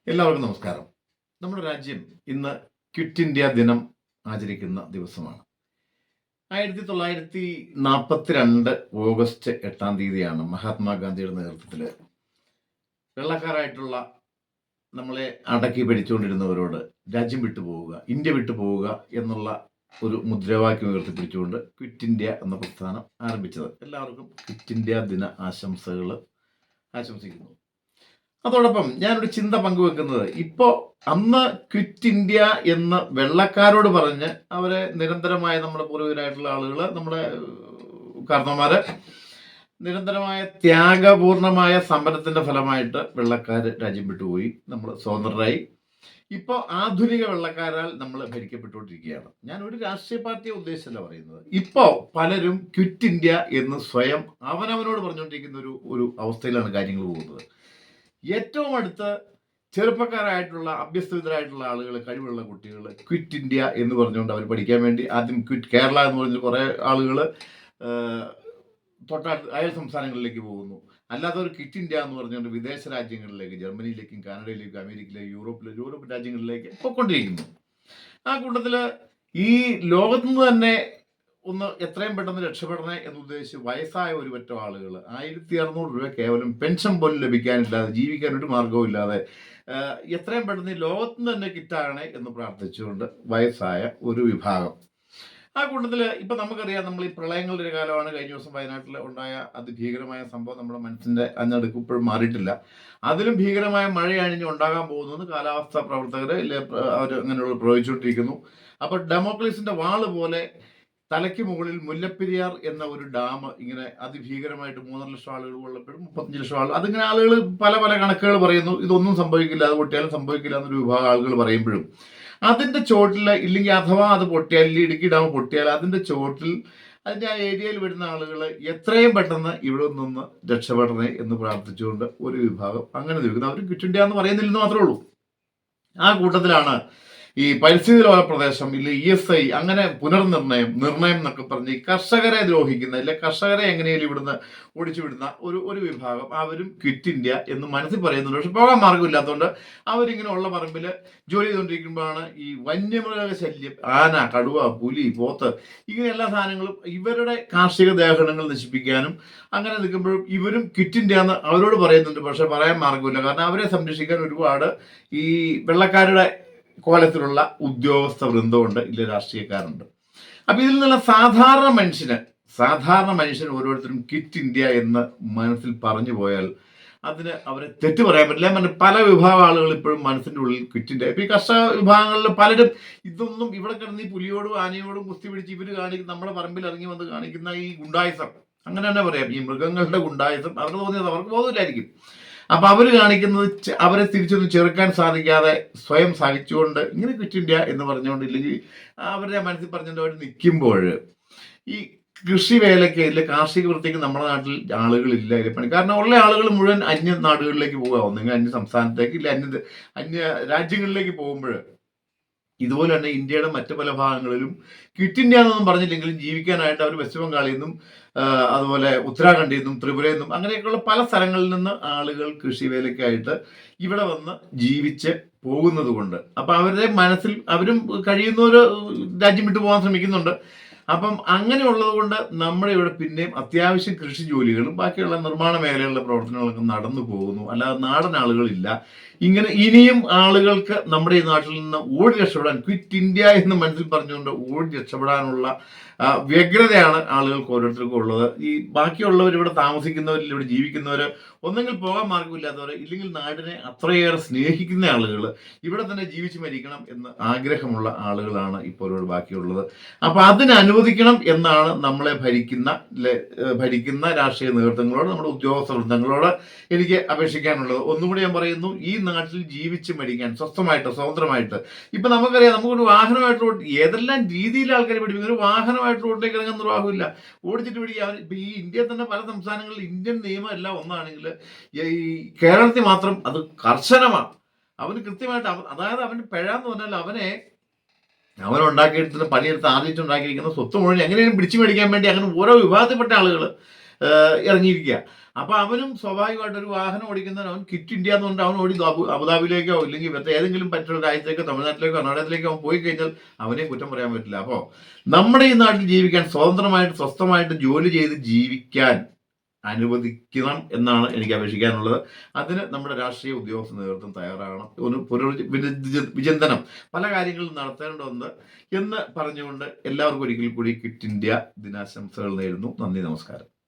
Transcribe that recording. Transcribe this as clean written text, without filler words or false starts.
എല്ലാവർക്കും നമസ്കാരം. നമ്മുടെ രാജ്യം ഇന്ന് ക്വിറ്റ് ഇന്ത്യ ദിനം ആചരിക്കുന്ന ദിവസമാണ്. 1942 ഓഗസ്റ്റ് 8 തീയതിയാണ് മഹാത്മാഗാന്ധിയുടെ നേതൃത്വത്തിൽ വെള്ളക്കാരായിട്ടുള്ള നമ്മളെ അടക്കി ഭരിച്ചുകൊണ്ടിരുന്നവരോട് രാജ്യം വിട്ടുപോവുക, ഇന്ത്യ വിട്ടുപോവുക എന്നുള്ള ഒരു മുദ്രാവാക്യം ഉയർത്തിപ്പിടിച്ചുകൊണ്ട് ക്വിറ്റ് ഇന്ത്യ എന്ന പ്രസ്ഥാനം ആരംഭിച്ചത്. എല്ലാവർക്കും ക്വിറ്റ് ഇന്ത്യ ദിന ആശംസകൾ ആശംസിക്കുന്നു. അതോടൊപ്പം ഞാനൊരു ചിന്ത പങ്കുവെക്കുന്നത്, അന്ന് ക്വിറ്റ് ഇന്ത്യ എന്ന് വെള്ളക്കാരോട് പറഞ്ഞ് അവരെ നിരന്തരമായ നമ്മുടെ പൂർവികരായിട്ടുള്ള ആളുകൾ, നമ്മുടെ കാരണവന്മാര് നിരന്തരമായ ത്യാഗപൂർണമായ സമരത്തിന്റെ ഫലമായിട്ട് വെള്ളക്കാർ രാജ്യം വിട്ടുപോയി, നമ്മൾ സ്വതന്ത്രരായി. ഇപ്പോൾ ആധുനിക വെള്ളക്കാരാൽ നമ്മൾ ഭരിക്കപ്പെട്ടുകൊണ്ടിരിക്കുകയാണ്. ഞാൻ ഒരു രാഷ്ട്രീയ പാർട്ടിയെ ഉദ്ദേശിച്ചല്ല പറയുന്നത്. ഇപ്പോൾ പലരും ക്വിറ്റ് ഇന്ത്യ എന്ന് സ്വയം അവനവനോട് പറഞ്ഞുകൊണ്ടിരിക്കുന്ന ഒരു അവസ്ഥയിലാണ് കാര്യങ്ങൾ പോകുന്നത്. ഏറ്റവും അടുത്ത് ചെറുപ്പക്കാരായിട്ടുള്ള അഭ്യസ്തവിതരായിട്ടുള്ള ആളുകൾ, കഴിവുള്ള കുട്ടികൾ ക്വിറ്റ് ഇന്ത്യ എന്ന് പറഞ്ഞുകൊണ്ട് അവർ പഠിക്കാൻ വേണ്ടി ആദ്യം ക്വിറ്റ് കേരള എന്ന് പറഞ്ഞ് കുറേ ആളുകൾ അയൽ സംസ്ഥാനങ്ങളിലേക്ക് പോകുന്നു. അല്ലാത്തവർ ക്വിറ്റ് ഇന്ത്യ എന്ന് പറഞ്ഞുകൊണ്ട് വിദേശ രാജ്യങ്ങളിലേക്ക്, ജർമ്മനിയിലേക്കും കാനഡയിലേക്കും അമേരിക്കയിലേക്കും യൂറോപ്പ് രാജ്യങ്ങളിലേക്ക് പൊയ്ക്കൊണ്ടിരിക്കുന്നു. ആ കൂട്ടത്തിൽ ഈ ലോകത്തുനിന്ന് തന്നെ ഒന്ന് എത്രയും പെട്ടെന്ന് രക്ഷപ്പെടണേ എന്ന് ഉദ്ദേശിച്ച് വയസ്സായ ഒരു പറ്റം ആളുകൾ 1600 രൂപ കേവലം പെൻഷൻ പോലും ലഭിക്കാനില്ലാതെ, ജീവിക്കാൻ ഒരു മാർഗവും ഇല്ലാതെ എത്രയും പെട്ടെന്ന് ഈ ലോകത്തുനിന്ന് തന്നെ കിട്ടാകണേ എന്ന് പ്രാർത്ഥിച്ചുകൊണ്ട് വയസ്സായ ഒരു വിഭാഗം. ആ കൂട്ടത്തിൽ ഇപ്പം നമുക്കറിയാം, നമ്മൾ ഈ പ്രളയങ്ങളുടെ ഒരു കാലമാണ്. കഴിഞ്ഞ ദിവസം വയനാട്ടിൽ ഉണ്ടായ അതിഭീകരമായ സംഭവം നമ്മുടെ മനസ്സിൻ്റെ അഞ്ഞടുക്ക് ഇപ്പോഴും മാറിയിട്ടില്ല. അതിലും ഭീകരമായ മഴയാണ് ഇനി ഉണ്ടാകാൻ പോകുന്നത്. കാലാവസ്ഥാ പ്രവർത്തകർ അവർ അങ്ങനെയുള്ള പ്രവചിച്ചുകൊണ്ടിരിക്കുന്നു. അപ്പോൾ ഡെമോക്രസിന്റെ വാള് പോലെ തലയ്ക്ക് മുകളിൽ മുല്ലപ്പെരിയാർ എന്ന ഒരു ഡാം ഇങ്ങനെ അതിഭീകരമായിട്ട് 3.5 ലക്ഷം ആളുകൾ ഉള്ളപ്പോഴും 35 ലക്ഷം ആളുകൾ, അതിങ്ങനെ ആളുകൾ പല പല കണക്കുകൾ പറയുന്നു. ഇതൊന്നും സംഭവിക്കില്ല, അത് പൊട്ടിയാലും സംഭവിക്കില്ല എന്നൊരു വിഭാഗം ആളുകൾ പറയുമ്പോഴും അതിൻ്റെ ചോട്ടിൽ, ഇല്ലെങ്കിൽ അഥവാ അത് പൊട്ടിയാൽ, ഇടുക്കി ഡാം പൊട്ടിയാൽ അതിൻ്റെ ചോട്ടിൽ, അതിൻ്റെ ആ ഏരിയയിൽ വരുന്ന ആളുകൾ എത്രയും പെട്ടെന്ന് ഇവിടെ നിന്ന് രക്ഷപ്പെടണേ എന്ന് പ്രാർത്ഥിച്ചുകൊണ്ട് ഒരു വിഭാഗം അങ്ങനെ നിൽക്കുന്നത്. അവർ ക്വിറ്റ് ഇന്ത്യ എന്ന് പറയുന്നില്ലെന്ന് മാത്രമേ ഉള്ളൂ. ആ കൂട്ടത്തിലാണ് ഈ പരിസ്ഥിതി ലോല പ്രദേശം, ഇല്ല ESI, അങ്ങനെ നിർണയം എന്നൊക്കെ പറഞ്ഞ് ഈ കർഷകരെ ദ്രോഹിക്കുന്ന, ഇല്ല കർഷകരെ എങ്ങനെയും ഇവിടുന്ന് ഓടിച്ചു വിടുന്ന ഒരു വിഭാഗം, അവരും ക്വിറ്റ് ഇന്ത്യ എന്ന് മനസ്സിൽ പറയുന്നുണ്ട്. പക്ഷെ പോകാൻ മാർഗമില്ലാത്തതുകൊണ്ട് അവരിങ്ങനെ ഉള്ള പറമ്പിൽ ജോലി ചെയ്തുകൊണ്ടിരിക്കുമ്പോഴാണ് ഈ വന്യമൃഗ ശല്യം, ആന, കടുവ, പുലി, പോത്ത്, ഇങ്ങനെ എല്ലാ സാധനങ്ങളും ഇവരുടെ കാർഷിക ദേഹങ്ങൾ നശിപ്പിക്കാനും അങ്ങനെ നിൽക്കുമ്പോഴും ഇവരും ക്വിറ്റ് ഇന്ത്യ എന്ന് അവരോട് പറയുന്നുണ്ട്. പക്ഷെ പറയാൻ മാർഗമില്ല. കാരണം അവരെ സംരക്ഷിക്കാൻ ഒരുപാട് ഈ വെള്ളക്കാരുടെ കോലത്തിലുള്ള ഉദ്യോഗസ്ഥ വൃന്ദമുണ്ട്, ഇല്ല രാഷ്ട്രീയക്കാരുണ്ട്. അപ്പൊ ഇതിൽ നിന്നുള്ള സാധാരണ മനുഷ്യൻ ഓരോരുത്തരും ക്വിറ്റ് ഇന്ത്യ എന്ന് മനസ്സിൽ പറഞ്ഞു പോയാൽ അതിന് അവരെ തെറ്റ് പറയാൻ പറ്റില്ല. പല വിഭാഗം ആളുകൾ ഇപ്പോഴും മനസ്സിന്റെ ഉള്ളിൽ ക്വിറ്റ് ഇന്ത്യ. ഇപ്പൊ ഈ കർഷക വിഭാഗങ്ങളിൽ പലരും ഇതൊന്നും ഇവിടെ കിടന്ന് ഈ പുലിയോടും ആനയോടും കുസ്തി പിടിച്ച് ഇവർ കാണിക്കുന്ന, നമ്മുടെ പറമ്പിൽ ഇറങ്ങി വന്ന് കാണിക്കുന്ന ഈ ഗുണ്ടായുസം, അങ്ങനെ തന്നെ പറയാം, ഈ മൃഗങ്ങളുടെ ഗുണ്ടായുസം, അവർക്ക് തോന്നിയത് അവർക്ക് ബോധമില്ലായിരിക്കും. അപ്പൊ അവര് കാണിക്കുന്നത് അവരെ തിരിച്ചൊന്നും ചെറുക്കാൻ സാധിക്കാതെ സ്വയം സഹിച്ചുകൊണ്ട് ഇങ്ങനെ ക്വിറ്റ് ഇന്ത്യ എന്ന് പറഞ്ഞുകൊണ്ട്, ഇല്ലെങ്കിൽ അവരുടെ മനസ്സിൽ പറഞ്ഞുകൊണ്ട് അവർ നിൽക്കുമ്പോൾ ഈ കൃഷി വേലയ്ക്ക്, ഇല്ല കാർഷിക വൃത്തിക്ക് നമ്മുടെ നാട്ടിൽ ആളുകളില്ല പണി. കാരണം ഉള്ള ആളുകൾ മുഴുവൻ അന്യ നാടുകളിലേക്ക് പോകുക, ഒന്നെങ്കിൽ അന്യ സംസ്ഥാനത്തേക്ക്, ഇല്ല അന്യ രാജ്യങ്ങളിലേക്ക് പോകുമ്പോൾ ഇതുപോലെ തന്നെ ഇന്ത്യയുടെ മറ്റു പല ഭാഗങ്ങളിലും ക്വിറ്റ് ഇന്ത്യ എന്നൊന്നും പറഞ്ഞില്ലെങ്കിലും ജീവിക്കാനായിട്ട് അവർ വെസ്റ്റ് ബംഗാളിൽ നിന്നും, അതുപോലെ ഉത്തരാഖണ്ഡിൽ നിന്നും, ത്രിപുരയിൽ നിന്നും, അങ്ങനെയൊക്കെയുള്ള പല സ്ഥലങ്ങളിൽ നിന്ന് ആളുകൾ കൃഷിവേലയ്ക്കായിട്ട് ഇവിടെ വന്ന് ജീവിച്ച് പോകുന്നത് കൊണ്ട്, അപ്പം അവരുടെ മനസ്സിൽ അവരും കഴിയുന്നവര് രാജ്യം വിട്ടു പോകാൻ ശ്രമിക്കുന്നുണ്ട്. അപ്പം അങ്ങനെയുള്ളത് കൊണ്ട് നമ്മുടെ ഇവിടെ പിന്നെയും അത്യാവശ്യം കൃഷി ജോലികളും ബാക്കിയുള്ള നിർമ്മാണ മേഖലകളിലെ പ്രവർത്തനങ്ങളൊക്കെ നടന്നു പോകുന്നു. അല്ലാതെ നാടൻ ആളുകളില്ല. ഇങ്ങനെ ഇനിയും ആളുകൾക്ക് നമ്മുടെ ഈ നാട്ടിൽ നിന്ന് ഓടി രക്ഷപ്പെടാൻ, ക്വിറ്റ് ഇന്ത്യ എന്ന് മനസ്സിൽ പറഞ്ഞുകൊണ്ട് ഓടി രക്ഷപ്പെടാനുള്ള വ്യഗ്രതയാണ് ആളുകൾക്ക് ഓരോരുത്തർക്കും ഉള്ളത്. ഈ ബാക്കിയുള്ളവർ, ഇവിടെ താമസിക്കുന്നവർ, ഇവിടെ ജീവിക്കുന്നവർ, ഒന്നെങ്കിൽ പോകാൻ മാർഗമില്ലാത്തവർ, ഇല്ലെങ്കിൽ നാടിനെ അത്രയേറെ സ്നേഹിക്കുന്ന ആളുകൾ, ഇവിടെ തന്നെ ജീവിച്ചു മരിക്കണം എന്ന് ആഗ്രഹമുള്ള ആളുകളാണ് ഇപ്പോൾ ഇവിടെ ബാക്കിയുള്ളത്. അപ്പൊ അതിന് അനുവദിക്കണം എന്നാണ് നമ്മളെ ഭരിക്കുന്ന രാഷ്ട്രീയ നേതൃത്വങ്ങളോട്, നമ്മുടെ ഉദ്യോഗസ്ഥ വൃന്ദങ്ങളോട് എനിക്ക് അപേക്ഷിക്കാനുള്ളത്. ഒന്നുകൂടി ഞാൻ പറയുന്നു, ഈ നാട്ടിൽ ജീവിച്ച് മരിക്കാൻ സ്വതന്ത്രമായിട്ട്, ഇപ്പൊ നമുക്കറിയാം, നമുക്കൊരു വാഹനമായിട്ട് ഏതെല്ലാം രീതിയിൽ ആൾക്കാരെ പഠിപ്പിക്കും. ഒരു വാഹനമായിട്ട് റോഡിലേക്ക് ഇറങ്ങാൻ നിർവാഹമില്ല, ഓടിച്ചിട്ട് പിടിക്കുക. ഇപ്പൊ ഈ ഇന്ത്യയിൽ തന്നെ പല സംസ്ഥാനങ്ങളിൽ ഇന്ത്യൻ നിയമം എല്ലാം ഒന്നാണെങ്കിൽ ഈ കേരളത്തിൽ മാത്രം അത് കർശനമാണ്. അവന് കൃത്യമായിട്ട്, അതായത് അവന് പിഴാന്ന് പറഞ്ഞാൽ അവനുണ്ടാക്കിയെടുത്തിട്ട് പണിയെടുത്ത് ആർജിച്ചുണ്ടാക്കിയിരിക്കുന്ന സ്വത്ത് മുഴുവൻ എങ്ങനെയും പിടിച്ചു മേടിക്കാൻ വേണ്ടി അങ്ങനെ ഓരോ വിഭാഗത്തിൽപ്പെട്ട ആളുകൾ ഇറങ്ങിയിരിക്കുക. അപ്പൊ അവനും സ്വാഭാവികമായിട്ട് ഒരു വാഹനം ഓടിക്കുന്നവൻ അവൻ കിറ്റ് ഇന്ത്യ എന്ന് പറഞ്ഞാൽ അവൻ ഓടി അബുദാബിയിലേക്കോ ഇല്ലെങ്കിൽ മറ്റേ ഏതെങ്കിലും മറ്റുള്ള രാജ്യത്തേക്കോ തമിഴ്നാട്ടിലേക്കോ കർണാടകത്തിലേക്കോ അവൻ പോയി കഴിഞ്ഞാൽ അവനെ കുറ്റം പറയാൻ പറ്റില്ല. അപ്പോൾ നമ്മുടെ ഈ നാട്ടിൽ ജീവിക്കാൻ സ്വതന്ത്രമായിട്ട് സ്വസ്ഥമായിട്ട് ജോലി ചെയ്ത് ജീവിക്കാൻ അനുവദിക്കണം എന്നാണ് എനിക്ക് അപേക്ഷിക്കാനുള്ളത്. അതിന് നമ്മുടെ രാഷ്ട്രീയ ഉദ്യോഗസ്ഥ നേതൃത്വം തയ്യാറാകണം. ഒരു വിചിന്തനം പല കാര്യങ്ങളും നടത്തേണ്ടതുണ്ട് എന്ന് പറഞ്ഞുകൊണ്ട് എല്ലാവർക്കും ഒരിക്കൽ കൂടി ക്വിറ്റ് ഇന്ത്യ ദിനാശംസകൾ നേരുന്നു. നന്ദി, നമസ്കാരം.